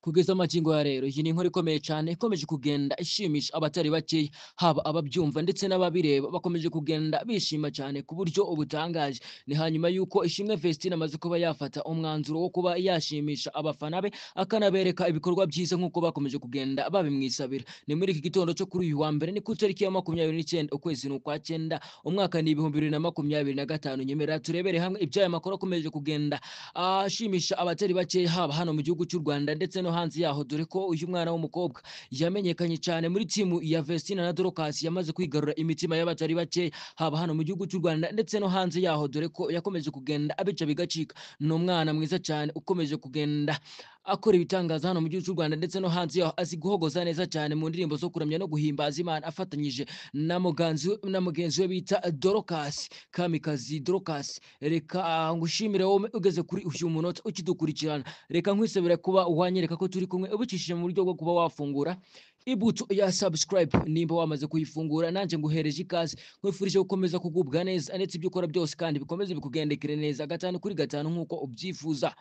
Kugeza amagingo ya rero iyi ni inkuru ikomeye cyane ikomeje kugenda ishimisha abatari bakeya, haba ababyumva ndetse n'ababireba bakomeje kugenda bishima cyane ku buryo ubutangaje. Ni hanyuma y'uko Ishimwe Vestine amaze kuba yafata umwanzuro wo kuba yashimisha abafana be akanabereka ibikorwa byiza nk'uko bakomeje kugenda babimwisabira. Ni muri iki gitondo cyo kuri uyu wa mbere, ni ku itariki ya 29 ukwezi n'ukwa cyenda umwaka ni 2025. Nyemerera turebere hamwe iby'aya makuru akomeje kugenda ashimisha abatari bakeya, haba hano mu gihugu cy'u Rwanda ndetse no hanze yaho, dore ko uyu mwana w'umukobwa yamenyekanye cyane muri timu ya Vestine na Dorcas, yamaze kwigarura imitima y'abatari bake, haba hano mu gihugu cy'u Rwanda ndetse no hanze yaho, dore ko yakomeje kugenda abica bigacika. Ni umwana mwiza cyane ukomeje kugenda akora ibitangaza hano mu gihugu cy'u Rwanda ndetse no hanze yaho, azi guhogoza neza cyane mu ndirimbo zo kuramya no guhimbaza Imana, afatanyije na mugenzi we bita Dorcas, Kamikazi Dorcas. Reka ngushimire wowe ugeze kuri uyu munota ukidukurikirana, reka nkwisabire kuba wanyereka ko turi kumwe ubicishije mu buryo bwo kuba wafungura ibuto ya subscribe. Nimba wamaze kuyifungura, nanjye nguhereje ikaze, nkwifurije gukomeza kugubwa neza ndetse ibyo ukora byose kandi bikomeze bikugendekere neza gatanu kuri gatanu nk'uko ubyifuza.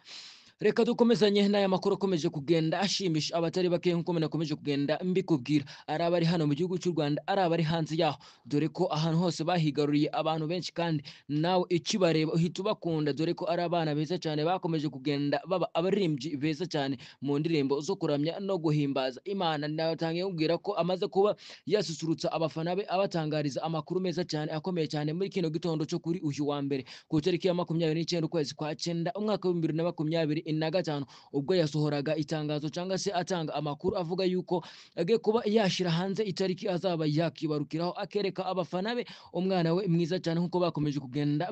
Reka dukomezanye n'aya makuru akomeje kugenda ashimisha abatari bake nk'uko nakomeje kugenda mbikubwira, ari abari hano mu gihugu cy'u Rwanda, ari abari hanze yaho, dore ko ahantu hose bahigaruriye abantu benshi kandi nawe ikibareba uhita ubakunda, dore ko ari abana beza cyane bakomeje kugenda baba abaririmbyi beza cyane mu ndirimbo zo kuramya no guhimbaza Imana. Natangiye kubwira ko amaze kuba yasusurutsa abafana be abatangariza amakuru meza cyane akomeye cyane muri kino gitondo cyo kuri uyu wa mbere ku itariki ya 29 ukwezi kwa cyenda umwaka wa 2025, ubwo yasohoraga itangazo cyangwa se atanga amakuru avuga yuko agiye kuba yashira hanze itariki azaba yakibarukiraho, akereka abafana be umwana we mwiza cyane nk'uko bakomeje kugenda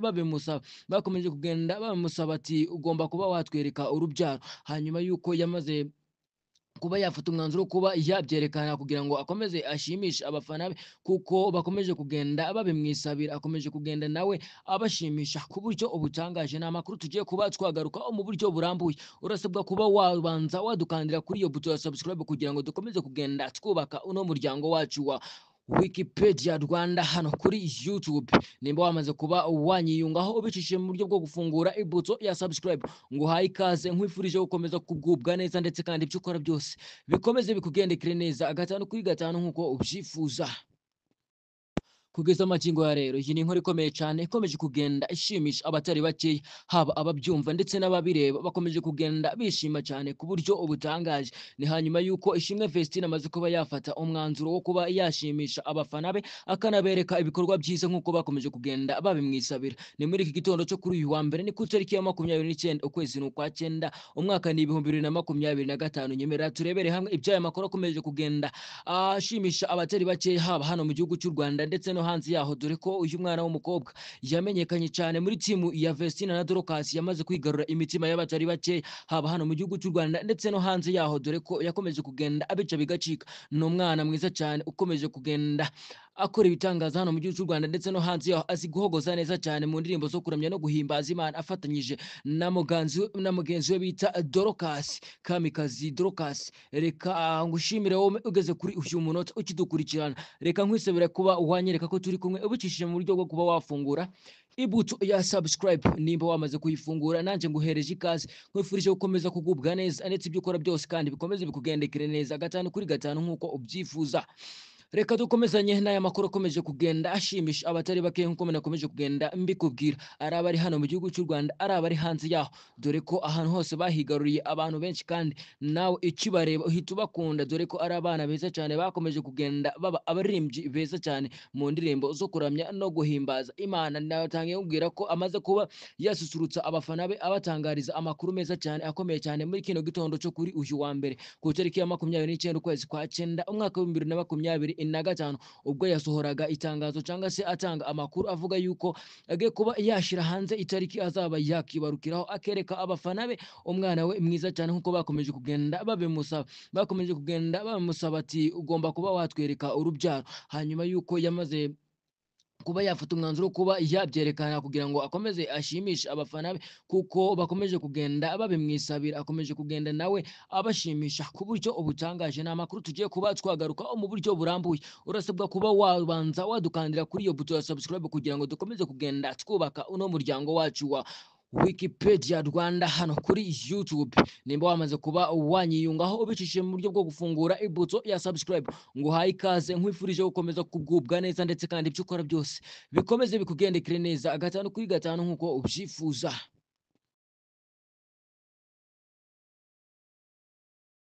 babimusaba ati ugomba kuba watwereka urubyaro. Hanyuma yuko yamaze kuba yafata umwanzuro wo kuba yabyerekana kugira ngo akomeze ashimishe abafana be, kuko bakomeje kugenda babimwisabira, akomeje kugenda nawe abashimisha ku buryo ubutangaje. Ni amakuru tugiye kuba twagaruka mu buryo burambuye. Urasabwa kuba wabanza wadukandira kuri iyo buto ya subscribe kugira ngo dukomeze kugenda twubaka uno muryango wacu wa Wikipedia Rwanda hano kuri YouTube. Nimba wamaze kuba wanyiyungaho ubicishije mu buryo bwo gufungura ibuto ya subscribe, ngo hayi ikaze, nkwifurije gukomeza kugubwa neza ndetse kandi ibyo ukora byose bikomeze bikugendekere neza gatanu kuri gatanu nk'uko ubyifuza. Kugeza amagingo ya rero iyi ni inkuru ikomeye cyane ikomeje kugenda ishimisha abatari bakeya, haba ababyumva ndetse n'ababireba bakomeje kugenda bishima cyane ku buryo ubutangaje. Ni hanyuma y'uko Ishimwe Vestine amaze kuba yafata umwanzuro wo kuba yashimisha abafana be akanabereka ibikorwa byiza nk'uko bakomeje kugenda babimwisabira. Ni muri iki gitondo cyo kuri uyu wa mbere, ni ku itariki ya 29 ukwezi n'ukwa cyenda umwaka ni 2025. Nyemerera turebere hamwe iby'aya makuru akomeje kugenda ashimisha abatari bakeya, haba hano mu gihugu cy'u Rwanda ndetse no hanze yaho, dore ko uyu mwana w'umukobwa yamenyekanye cyane muri timu ya Vestine na Dorcas, yamaze kwigarura imitima y'abatari bake, haba hano mu gihugu cy'u Rwanda ndetse no hanze yaho, dore ko yakomeje kugenda abica bigacika. Ni umwana mwiza cyane ukomeje kugenda akora ibitangaza hano mu gihugu cy'u Rwanda ndetse no hanze yaho, azi guhogoza neza cyane mu ndirimbo zo kuramya no guhimbaza Imana, afatanyije na mugenzi we bita Dorcas, Kamikazi Dorcas. Reka ngushimire wowe ugeze kuri uyu munota ukidukurikirana, reka nkwisabire kuba wanyereka ko turi kumwe ubicishije mu buryo bwo kuba wafungura ibuto ya subscribe. Nimba wamaze kuyifungura, nanjye nguhereje ikaze, nkwifurije gukomeza kugubwa neza ndetse ibyo ukora byose kandi bikomeze bikugendekere neza gatanu kuri gatanu nk'uko ubyifuza. Reka dukomezanye n'aya makuru akomeje kugenda ashimisha abatari bake nk'uko nakomeje kugenda mbikubwira, ari abari hano mu gihugu cy'u Rwanda, ari abari hanze yaho, dore ko ahantu hose bahigaruriye abantu benshi kandi nawe ikibareba uhita ubakunda, dore ko ari abana beza cyane bakomeje kugenda baba abaririmbyi beza cyane mu ndirimbo zo kuramya no guhimbaza Imana. Natangiye kubwira ko amaze kuba yasusurutsa abafana be abatangariza amakuru meza cyane akomeye cyane muri kino gitondo cyo kuri uyu wa mbere ku itariki ya 29 ukwezi kwa cyenda umwaka wa 2025, ubwo yasohoraga itangazo cyangwa se atanga amakuru avuga yuko agiye kuba yashira hanze itariki azaba yakibarukiraho, akereka abafana be umwana we mwiza cyane nk'uko bakomeje kugenda babimusaba ati ugomba kuba watwereka urubyaro. Hanyuma yuko yamaze kuba yafata umwanzuro wo kuba yabyerekana kugira ngo akomeze ashimishe abafana be, kuko bakomeje kugenda babimwisabira, akomeje kugenda nawe abashimisha ku buryo ubutangaje. Ni amakuru tugiye kuba twagaruka mu buryo burambuye. Urasabwa kuba wabanza wadukandira kuri iyo buto ya subscribe kugira ngo dukomeze kugenda twubaka uno muryango wacu wa Wikipedia Rwanda hano kuri YouTube. Nimba wamaze kuba wanyiyungaho ubicishije mu buryo bwo gufungura ibuto ya subscribe, ngo haye ikaze nkwifurije gukomeza kugubwa neza ndetse kandi ibyo ukora byose bikomeze bikugendekere neza gatanu kuri gatanu nkuko ubyifuza.